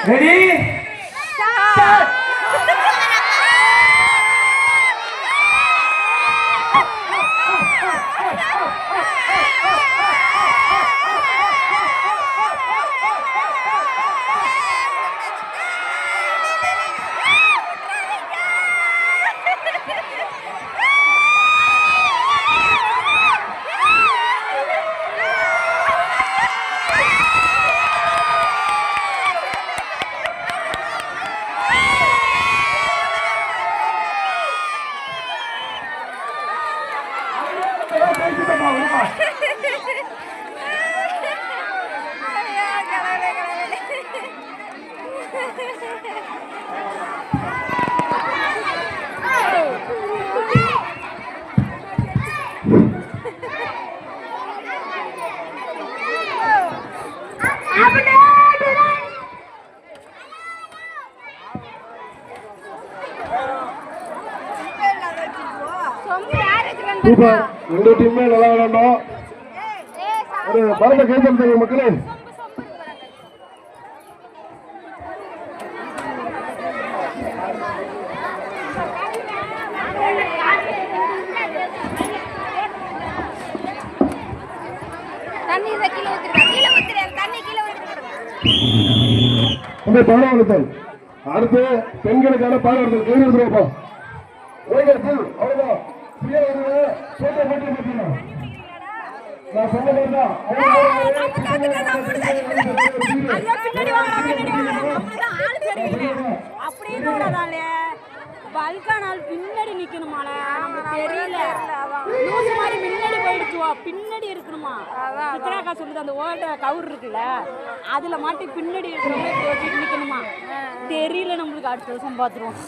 Ready start. Super. ரெண்டு டீமே நல்லா விளையாண்டோம். ஒரு பலத்த கைத்தல் மக்களே. அடுத்து பெண்களுக்கான பாடல் கைது எடுத்துருவோம். அவ்வளவுதான். நான் சொன்னதா பல்கானால் பின்னாடி நிக்கணுமான தெரியல மாதிரி முன்னாடி போயிடுச்சுவா பின்னாடி இருக்கணுமா சித்ராக்கா சொல்லுது அந்த ஓட்ட கவுர் இருக்குல்ல அதுல மாட்டி பின்னாடி இருக்கிறவங்க நிக்கணுமா தெரியல நம்மளுக்கு அடுத்த வருஷம் பாத்துருவோம்.